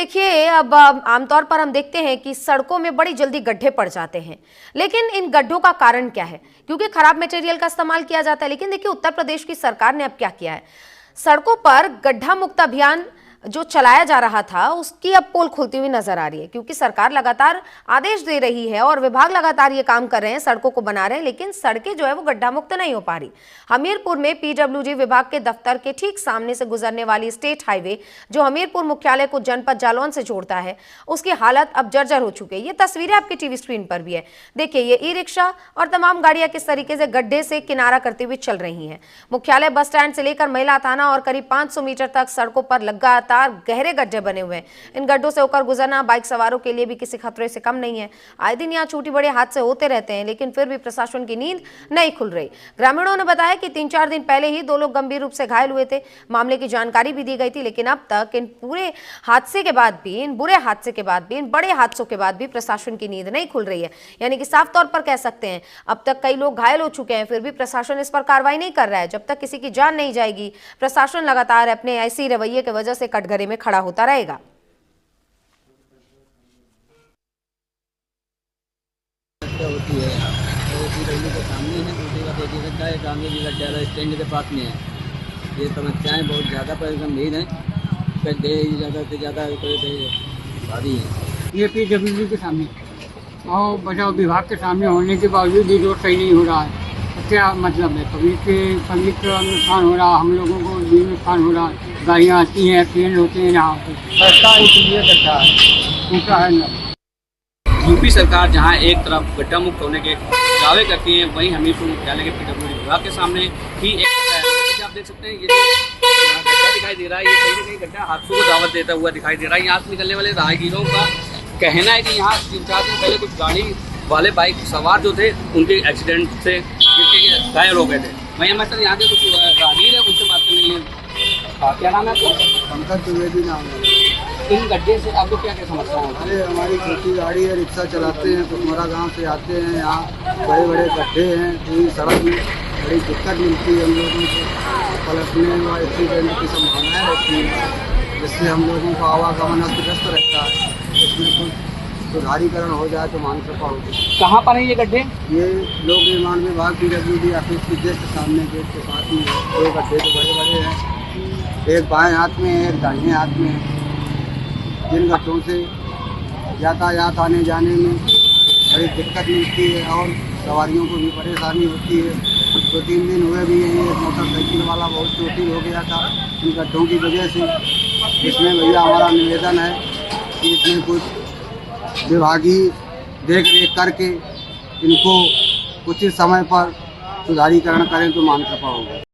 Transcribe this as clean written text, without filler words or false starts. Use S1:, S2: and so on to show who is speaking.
S1: देखिए, अब आमतौर पर हम देखते हैं कि सड़कों में बड़ी जल्दी गड्ढे पड़ जाते हैं, लेकिन इन गड्ढों का कारण क्या है? क्योंकि खराब मटेरियल का इस्तेमाल किया जाता है। लेकिन देखिए, उत्तर प्रदेश की सरकार ने अब क्या किया है, सड़कों पर गड्ढा मुक्त अभियान जो चलाया जा रहा था उसकी अब पोल खुलती हुई नजर आ रही है, क्योंकि सरकार लगातार आदेश दे रही है और विभाग लगातार ये काम कर रहे हैं, सड़कों को बना रहे हैं, लेकिन सड़कें जो है वो गड्ढा मुक्त नहीं हो पा रही। हमीरपुर में पीडब्ल्यूडी विभाग के दफ्तर के ठीक सामने से गुजरने वाली स्टेट हाईवे जो हमीरपुर मुख्यालय को जनपद जालौन से जोड़ता है, उसकी हालत अब जर्जर हो चुकी है। ये तस्वीरें आपकी टीवी स्क्रीन पर भी है। देखिए, ये ई रिक्शा और तमाम गाड़ियां किस तरीके से गड्ढे से किनारा करते हुए चल रही हैं। मुख्यालय बस स्टैंड से लेकर महिला थाना और करीब 500 मीटर तक सड़कों पर लगातार गहरे गड्ढे बने हुए हैं। इन गड्ढों से होकर गुजरना बाइक सवारों के लिए भी किसी खतरे से कम नहीं है। आए दिन यहाँ छोटे बड़े हादसे होते रहते हैं, लेकिन फिर भी प्रशासन की नींद नहीं खुल रही। ग्रामीणों ने बताया कि 3-4 दिन पहले ही 2 लोग गंभीर रूप से घायल हुए थे। मामले की जानकारी भी दी गई थी, लेकिन अब तक इन पूरे हादसे के बाद भी, इन बुरे हादसे के बाद भी, इन बड़े हादसों के बाद भी प्रशासन की नींद नहीं खुल रही है। यानी कि साफ तौर पर कह सकते हैं अब तक कई लोग घायल हो चुके हैं, फिर भी प्रशासन इस पर कार्रवाई नहीं कर रहा है। जब तक किसी की जान नहीं जाएगी, प्रशासन लगातार अपने ऐसी रवैये की वजह से कटघरे में खड़ा होता रहेगा।
S2: होती है पीडब्ल्यू के सामने है, दूसरी का देखिए गड्ढा है, गांधी जी गड्ढा स्टैंड के पास में है। ये समस्याएं बहुत ज़्यादा गंभीर हैं, गड्ढे ज़्यादा से ज़्यादा भारी है।
S3: ये पीडब्ल्यूडी के सामने और बचाव विभाग के सामने होने के बावजूद भी रोड सही नहीं हो रहा है। तो क्या मतलब है, पब्लिक का नुकसान हो रहा, हम लोगों को भी नुकसान हो रहा। गाड़ियाँ आती हैं, एक्सीडेंट होते हैं, यहाँ पे रास्ता इसलिए गड्ढा है, टूटा है ना।
S4: यूपी सरकार जहां एक तरफ गड्ढा मुक्त होने के दावे करती है, वहीं हमीरपुर मुख्यालय के पीडब्ल्यूडी विभाग के सामने ही एक गड्ढा है। आप देख सकते हैं, ये गड्ढा दिखाई दे रहा है, ये कहीं ना कहीं गड्ढा हादसों को दावत देता हुआ दिखाई दे रहा है। यहाँ से निकलने वाले राहगीरों का कहना है कि यहाँ 3-4 दिन पहले कुछ गाड़ी वाले बाइक सवार जो थे उनके एक्सीडेंट से गिरके घायल हो गए थे। वहीं हमारे साथ यहाँ के कुछ राहगीर है, उनसे बात करने के लिए। क्या नाम है आपको?
S2: पंकज द्विवेदी नाम है।
S4: इन गड्ढे से आपको क्या क्या समस्या है?
S2: अरे हमारी छोटी गाड़ी है, रिक्शा चलाते हैं, कुशमरा गांव से आते हैं। यहाँ बड़े बड़े गड्ढे हैं, पूरी सड़क में बड़ी दिक्कत मिलती है हम लोगों को। पलटने व एक्सीडेंट की संभावनाएँ रहती हैं, जिससे हम लोगों का आवागमन अस्त-व्यस्त रहता है। इसमें कुछ सुधारीकरण हो जाए तो मान कृपा होगी।
S4: कहाँ पर है ये गड्ढे?
S2: ये लोक निर्माण विभाग पीडब्ल्यूडी ऑफिस के जस्ट सामने गेट के पास में है। 2 गड्ढे तो बड़े बड़े हैं, एक बाएं हाथ में है, एक दाहिने हाथ में है। जिन गड्ढों से यातायात आने जाने में बड़ी दिक्कत मिलती है और सवारियों को भी परेशानी होती है। 2-3 दिन हुए भी हैं, एक मोटरसाइकिल वाला बहुत चोटिल हो गया था इन गड्ढों की वजह से। इसमें भैया हमारा निवेदन है कि इसमें कुछ विभागीय देख रेख करके इनको उचित समय पर सुधारीकरण करें तो मान कृपा होगा।